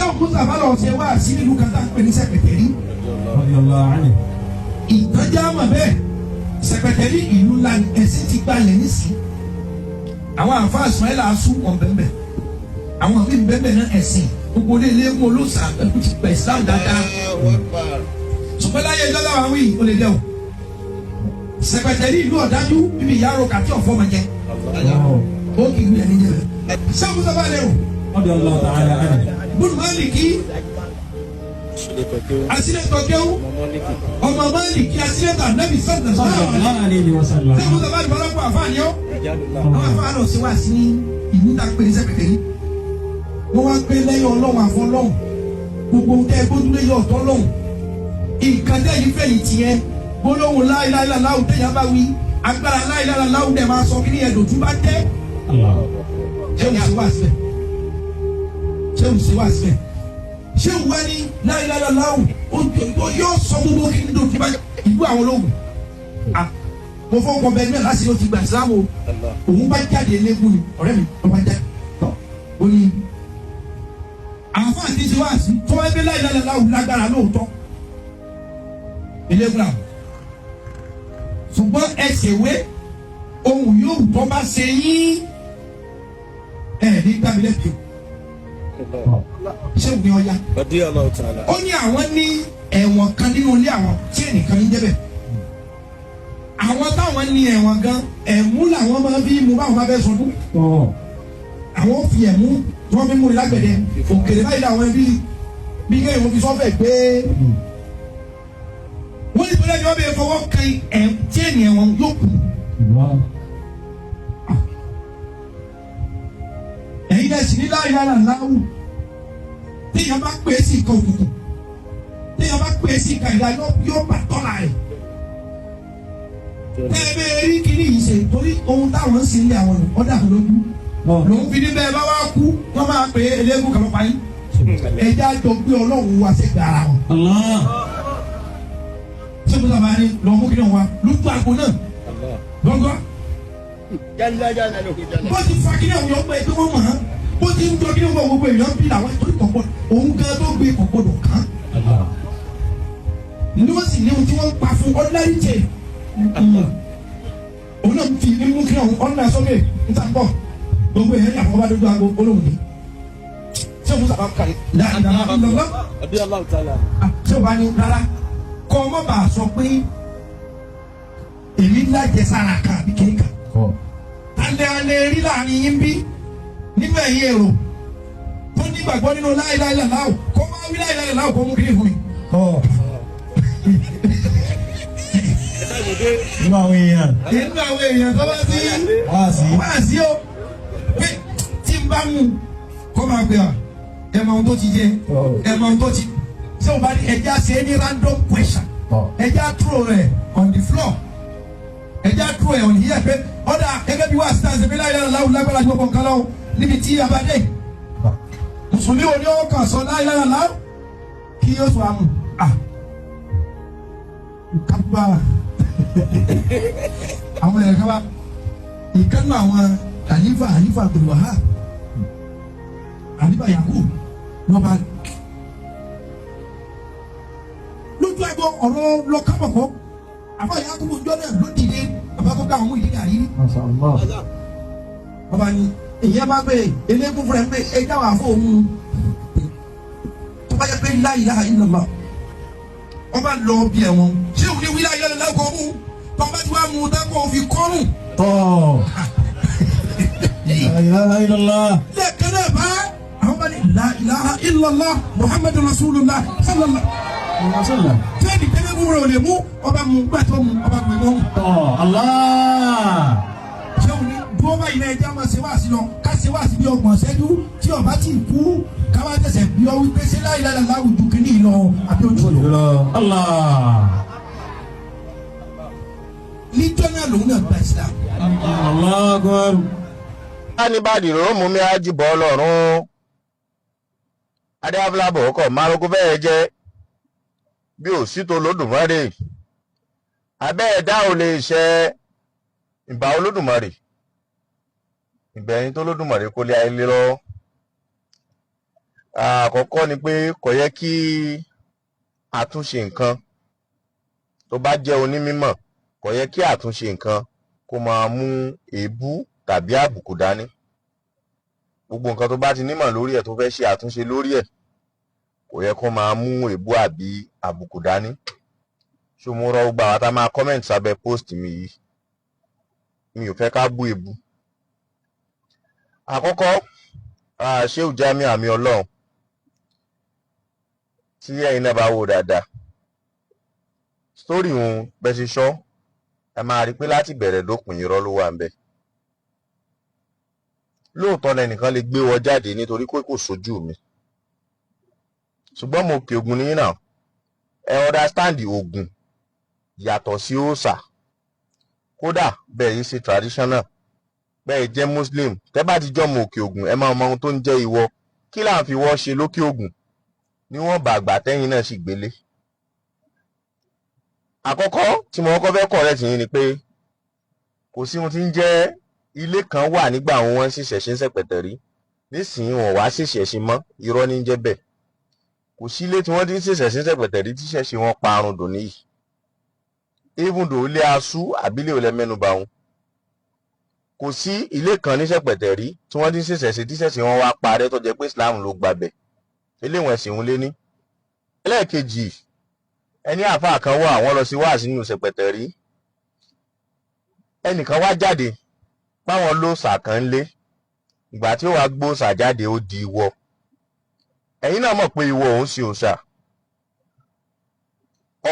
Sheik Mustapha lọ ṣe wá sí ìlú kan tá à ń pè ní sẹpẹtẹrí. Ìtọ́jà mọ̀ bẹ́ẹ̀ sẹpẹtẹrí ìlú ńlá ẹ̀sìn ti gbalẹ̀ nísìnyí. Àwọn àfáà Ismail asu wọn bẹ́ẹ̀ àwọn àfi bẹ́ẹ̀ náà ẹ̀sìn gbogbo ilé ilé mú olóòsà ẹ̀kú ti pẹ̀ Islam dáadáa. Ṣùgbọ́n láyé ìjọba wa wí ó lè dẹ́ o. Sẹpẹtẹrí ìlú ọ̀dájú bíbí ìyá ro kàtí ọ̀fọ́ máa jẹ. Ó kì í gbé ẹni jẹ bẹ́ẹ̀. Sheik Mustapha lẹ́rù. Bùnú Málìkì asílẹ̀tọ̀ kéwú ọmọ Málìkì asílẹ̀tọ̀ Ànábì sallallahu alaihi wasallam. Sheik Mustapha ìfọlọ́pọ̀ àfáàní ọ́ àwọn àfáàní ò sí wá sí ìlú tá a pè ní sẹpẹtẹrí. Wọ́n wá pé lẹ́yìn ọlọ́run àfọ́ lọ́hùn gbogbo nǹkan ẹgbójúlé yọ ọ̀tọ̀ lọ́hùn nǹkan tẹ́ yìí fẹ̀yìn tiẹ̀ gbólóhùn la ilaha illallah téèyàn bá wí agbára la ilaha illallah dẹ̀ máa sọ kí ní ẹ̀dùn tún bá tẹ́. Ṣé o sì wá sílẹ̀? Ṣé o sì wá sílẹ̀? Ṣé o wá ní la ilaha illallah o yóò sọ gbogbo kí ní dòtí bá ìlú àwọn ológun? Mo fọ́ ọkọ̀ bẹ́ẹ̀ náà láti ló ti gbà sílámù òun bá jáde lẹ́gùn ni ọ̀rẹ́ mi ló bá jáde tọ́ ó ní àwọn àti ti wá sí tó wáyé pé la ilaha illallah lágbára lóòótọ́ eléwúrà ṣùgbọ́n ẹsẹ̀ wé ohun yóò tọ́ bá ṣe yín ní gbàmílẹ̀ bí o ṣé o ní ọya ó ní àwọn ní ẹ̀wọ̀n kan nínú ilé àwọn tí ẹnìkan ní débẹ̀ àwọn táwọn ní ẹ̀wọ̀n gan ẹ̀mú làwọn máa fi mú báwọn bá fẹ́ sọdún àwọn fi ẹ̀mú tí wọ́n fi mú ìlágbẹ̀dẹ òkèlè báyìí làwọn ẹbí bí kéèyàn fi sọ́fẹ̀ gbé wọ́n ní bọ́lá ni wọ́n bẹ fọwọ́ kan tí ènìyàn wọn yóò kù. ẹ̀yin náà sì ní la ilaha illallah téèyàn bá pè é sí nǹkan òkùnkùn téèyàn bá pè é sí nǹkan ìlà yóò bá tọ́lá rẹ̀. tẹ́lẹ̀ rí kiri yìí ṣe torí ohun táwọn ń sin ilé àwọn ọ̀dà lójú lòun fi ní bẹ́ẹ̀ bá wá kú wọ́n máa pè é eléégún kan lọ́pàá yín ẹ̀já jọ gbé ọlọ́run wá sí gbàrà wọn. Ṣé mo sábà ní lọ mú kíni wa lójú àgbo náà gbọ́ngàn. bó ti fa kíni àwọn ọgbà ẹgbẹ́ wọn mọ̀ án bó ti ń jọ kíni wọn gbogbo èèyàn bí làwọn ìtòrí kọ̀ọ̀kan òun gan tó gbé kọ̀ọ̀kan kàn. ní wọ́n sì ní ohun tí wọ́n ń pa fún ordinary chain. òun náà fi ní mú kíni àwọn ọ̀nà sọ́mẹ̀ níta pọ̀ gbogbo èèyàn yàtọ̀ bá dójú àgbo olóhùn ní. Ṣé mo sábà kàrí dáadáa lọ́lọ́? Ṣé o bá ní rárá? Kọ́ ọmọ bá a sọ pé èmi lájẹ sára kan àbí kìíní kan. Tàlẹ́ alẹ́ rí láàrin yín bí nínú ẹ̀yìn èrò tó nígbàgbọ́ nínú la ilaha illallah kó máa wí la ilaha illallah kó mú kí ní fún mi. Nínú àwọn èèyàn. Nínú àwọn èèyàn tó bá sí o pé tí n bá mú kó máa gbé wa ẹ̀ máa ń tó ti jẹ ẹ̀ máa ń tó ti. Ṣé o bá ní ẹja ṣe é ní random question ẹja throw rẹ̀ on the floor ẹja throw ẹ̀ on here pé ọ̀dà gẹ́gẹ́ bí wà á sítáǹsì bí láyé aláwọ̀ lágbára ju ọkọ̀ nǹkan lọ́wọ́ níbi tí a bá dé mùsùlùmí wo ni ó kàn sọ láyé aláwọ̀ kí yóò sọ àmù kápá àwọn ẹ̀rọ kápá ìkànnì àwọn àlífà Abdul Wahab àlífà Yakub lọ́ba. Lójú ẹgbẹ́ ọ̀rọ̀ lọ kábọ̀kọ́ àbá ìyá tó mọ̀jọ́ náà ló dìde àbákọ́ ká àwọn ìdílé àyírí. Bàbá ni èyí bá bẹ eléégún fúnra ẹ pé ẹja wà fún òun tó bá yẹ pé la ilaha illallah wọ́n bá lọ bí ẹ̀wọ̀n ṣé òun ní wí la ilaha illallah kọ́ mú tó bá ti wá mú dákọ̀ fi kọ́rùn. La ilaha illallah. Lẹ́ẹ̀kan náà bá àwọn bá ní la ilaha illallah Muhammadu Rasulullah sallallahu. Fẹ́ẹ̀ni tẹ́lẹ̀ mú rẹ̀ ò lè mú ọba mú gbàtọ́ mú ọba gbé mọ́. Allah. Ṣé o ní dúró báyìí náà ẹja máa ṣe wá sí lọ ká ṣe wá sí bí ọgbọ̀n ṣẹ́jú tí ọba ti kú káwá tẹ̀sẹ̀ bí ọ wípé ṣé la ilaha illallah àwùjọ kìíní lọ àbí ojú lọ. Allah. Níjọ́ náà lòun náà gba Islam. Allah gbọ́rù. Anibadi ló mú mi ájúbọ̀ ọlọ́run. Adé Abúlábọ̀ ọkọ̀ márùn-ún fẹ́ẹ́ jẹ́. Bí ò sí tó lódùmarè abẹ́ ẹ̀dá ò lè ṣe ìbà olódùmarè ìgbẹ̀yìn tó lódùmarè kó lé ayé lọ àkọ́kọ́ ni pé kò yẹ kí àtúnṣe nǹkan tó bá jẹ́ onímímọ̀, kò yẹ kí àtúnṣe nǹkan kó máa mú èébú tàbí àbùkù dání. Gbogbo nǹkan tó bá ti nímọ̀ lórí ẹ̀ tó fẹ́ ṣe àtúnṣe lórí ẹ̀ kò yẹ kó máa mú èébú àbí àbùkù dání. So mo rọ gbogbo àwọn tá máa comment sábẹ́ post mi yìí, mi ò fẹ́ ká bú èébú. Àkọ́kọ́ Sheik Jamiu Àmì Olorun, tí ẹ̀yin náà bá wò dáadáa story òun bẹ́ ṣe sọ, ẹ máa rí pé láti bẹ̀rẹ̀ dópin irọ́ ló wà ń bẹ̀. Lóòótọ́ lẹ́nìkan lè gbé wọ jáde nítorí pé kò sójú mi, ṣùgbọ́n mo kè Ògùn nìyí náà, ẹ understand Ògùn yàtọ̀ sí òòṣà. Kódà bẹ́ẹ̀ yìí ṣe traditional, bẹ́ẹ̀ jẹ́ Muslim, tẹ́ bá ti jọ́ mọ òkè Ògùn ẹ máa mọ ohun tó ń jẹ́ ìwọ. Kí là ń fi wọ́ ṣe lókè Ògùn níwọ̀n bàgbà tẹ́yìn náà sì gbélé. Àkọ́kọ́ tí mo kọ́kọ́ fẹ́ correct yín ni pé kò sí ohun tí ń jẹ́ ilé kan wà nígbà wọn ṣẹ̀ṣẹ̀ ṣe ń ṣẹ̀pẹ̀tẹ̀ rí, nísìnyí wọn wá ṣẹ̀ṣẹ̀ ṣe mọ́, irọ́ ní jẹ́ bẹ́ẹ̀. Kò sí ilé tí wọ́n ti ń ṣẹ̀ṣẹ̀ ṣe ń ṣẹ̀pẹ̀tẹ̀ rí tí ṣẹ̀ṣẹ̀ wọn parun dò níyì. Even though ilé asú àbílẹ̀ olè mẹ́nuba wọn, kò sí ilé kan ní ṣẹ̀pẹ̀tẹ̀ rí tí wọ́n ti ń ṣẹ̀ṣẹ̀ ṣe tí ṣẹ̀ṣẹ̀ wọn wá parẹ́ tó jẹ́ pé Islam ló gbabẹ̀. Ilé wọn ẹ̀sìn wọn lé ní. Ẹlẹ́ẹ̀kejì, ẹni àfáà kan wà wọ́n lọ sí wáàsí nínú ṣẹ̀pẹ̀tẹ̀ rí, ẹnìkan wá jáde páwọn lóòṣà kan ń lé, ìgbà tí ó wá gbóòṣà jáde ó di ìwọ. Ẹ̀yin náà mọ̀ pé ìwọ òun ṣe òòṣà,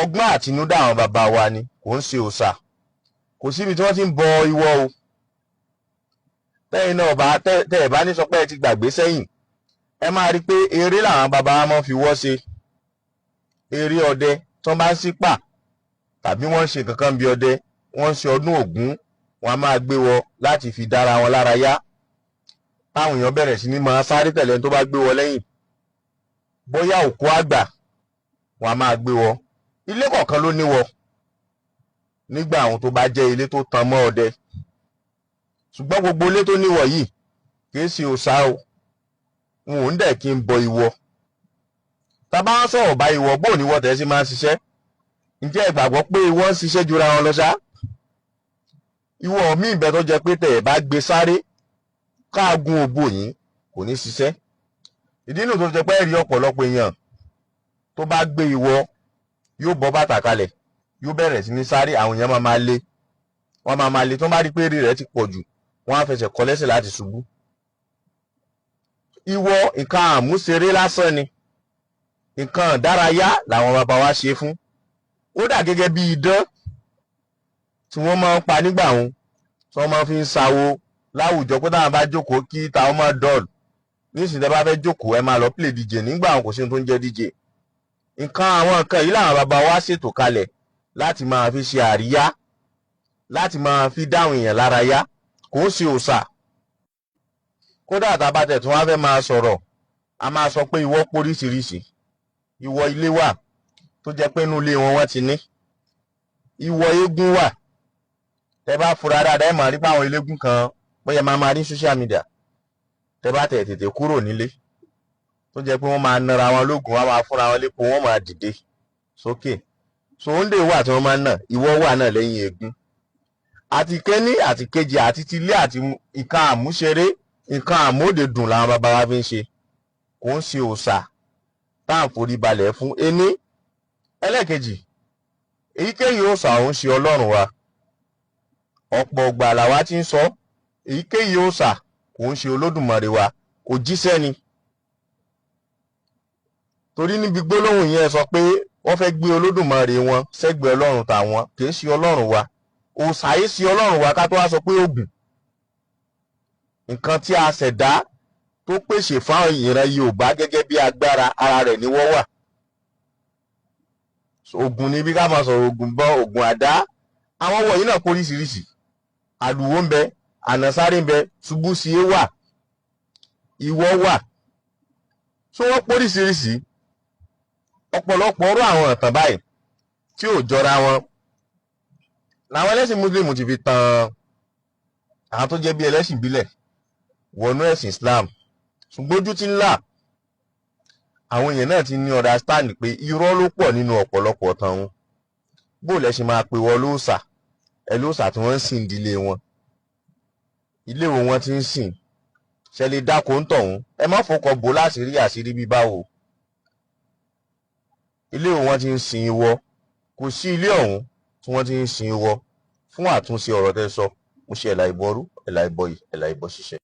ọgbọ́n àtinúdá àwọn bàbá wa ni, kò ń ṣe òòṣà. Kò síbi tí wọ́n ti ń bọ ìwọ o. Tẹ́yìn náà tẹ́ ẹ̀ bá ní sọ pé ẹ ti gbàgbé sẹ́yìn, ẹ máa rí pé eré làwọn bàbá wa máa fi wọ́ ṣe. Eré ọdẹ tí wọ́n bá ń sípà tàbí wọ́n ń ṣe kankan bí ọdẹ, wọ́n ń ṣe ọdún Ògún, wọ́n á máa gbé wọ láti fi dára wọn lára yá. Táwọn èèyàn bẹ̀rẹ̀ sí ní máa sáré tẹ̀lé ẹni tó bá gbé wọ lẹ́yìn. Bóyá òkú àgbà wọ́n á máa gbé wọ. Ilé kọ̀ọ̀kan ló níwọ nígbà àwọn tó bá jẹ́ ilé tó tan mọ́ ọdẹ. Ṣùgbọ́n gbogbo ilé tó níwọ yìí kì í ṣe òòṣà o, wọn ò ń dẹ̀ kí n bọ ìwọ. Tá bá ń sọ̀rọ̀ bá ìwọ, bóò ní ìwọ tẹ̀ sí máa ń ṣiṣẹ́. Ǹjẹ́ ẹ gbàgbọ́ pé ìwọ ń ṣiṣẹ́ jura wọn lọ ṣá? Ìwọ míì bẹ tó jẹ́ pé tẹ̀ ẹ̀ bá gbé sáré káàgùn òbò yín kò ní ṣiṣẹ́. Ìdí nù tó jẹ́ pé rí ọ̀pọ̀lọpọ̀ èèyàn tó bá gbé ìwọ yóò bọ́ bàtà kalẹ̀, yóò bẹ̀rẹ̀ sí ní sáré, àwọn èèyàn máa lé, wọ́n máa lé, tó bá rí pé èrè rẹ̀ ti pọ̀ jù wọ́n á fẹsẹ̀ kọ lẹ́sẹ̀ láti ṣubú. Ìwọ nǹkan àmúṣeré lásán ni, nǹkan ìdárayá làwọn bàbá wa ṣe fún. Ó dà gẹ́gẹ́ bí idán tí wọ́n máa ń pa nígbà wọn, tí wọ́n máa fi ń sawo láwùjọ pé táwọn bá jókòó kí táwọn máa dọ̀lù. Nísìnyí tẹ́ bá fẹ́ jókòó ẹ máa lọ play DJ, nígbà wọn kò sí ohun tó ń jẹ́ DJ. Àwọn nǹkan yìí làwọn bàbá wa ṣètò kalẹ̀ láti máa fi ṣe àríyá, láti máa fi dáhùn èèyàn lára yá, kò ń ṣe òòṣà. Kódà tá bá tẹ̀ tún wá fẹ́ máa sọ̀rọ̀, a máa sọ pé ìwọ póríṣiríṣi. Ìwọ ilé wà tó jẹ́ pé inú ilé wọn wọ́n ti ní. Ìwọ eégún wà, tẹ́ bá fura dáadáa ẹ máa rí pé àwọn eléégún kan bóyá máa rí social media, tẹ́ bá tẹ̀ tètè kúrò nílé tó jẹ́ pé wọ́n máa nara wọn lógun, wọ́n máa fúnra wọn lépo, wọ́n máa dìde sókè. So oúnjẹ wà tí wọ́n máa ń nà, ìwọ wà náà lẹ́yìn eégún. Àti kẹ́ní àti kejì àti tilé àti nǹkan àmúṣeré, nǹkan àmóde dùn làwọn bàbá wa fi ń ṣe, kò ń ṣe òòṣà tá à ń forí balẹ̀ fún. Ení ẹlẹ́ẹ̀kejì, èyíkéyìí òòṣà òun ṣe Ọlọ́run wa. Ọ̀pọ̀ ọgbà làwa ti ń sọ, èyíkéyìí òòṣà kò ń ṣe Olódùmarè wa, òjíṣẹ́ ni. Torí níbi gbólóhùn yẹn sọ pé wọ́n fẹ́ gbé Olódùmarè wọn sẹ́gbẹ̀ẹ́ Ọlọ́run tàwọn, kì í ṣe Ọlọ́run wa. Òòṣà yìí ṣe Ọlọ́run wa ká tó wá sọ pé Ògún. Nǹkan tí a ṣẹ̀dá tó pèsè fáwọn ìran Yorùbá gẹ́gẹ́ bí agbára, ara rẹ̀ ni wọ́n wà. Ògún ni bí ká máa sọ̀rọ̀ Ògún bọ́, Ògún àdá. Àwọn wọ̀nyí náà póríṣiríṣi. Àlùwò ń bẹ, ànàsáré ń bẹ, ṣubúṣiyé wà, ìwọ wà. So wọ́n póríṣiríṣi. Ọ̀pọ̀lọpọ̀ ọ̀rọ̀ àwọn ìtàn báyìí tí ò jọra wọn làwọn ẹlẹ́sìn Muslim ti fi tan àwọn tó jẹ́ bí ẹlẹ́sìn ìbílẹ̀ wọnú ẹ̀sìn Islam. Ṣùgbọ́n ojú ti ń là, àwọn èèyàn náà ti ní understand pé irọ́ ló pọ̀ nínú ọ̀pọ̀lọpọ̀ tàn wọn. Bó lẹ ṣe máa pe wọ́n lóòṣà ẹ lóòṣà tí wọ́n ń sìn ìdílé wọn, ilé wo wọ́n ti ń sìn, ṣe lè dáko ń tọ̀hún, ẹ má fọkọ̀ bò láṣìírí àṣírí bí báwo. Ilé wo wọ́n ti ń sin ìwọ, kò sí ilé ọ̀hún tí wọ́n ti ń sin ìwọ. Fún àtúnṣe ọ̀rọ̀ tẹ́ sọ, mo ṣe ẹ̀là ìbọrú ẹ̀là ìbọyì ẹ̀là ìbọ ṣíṣe.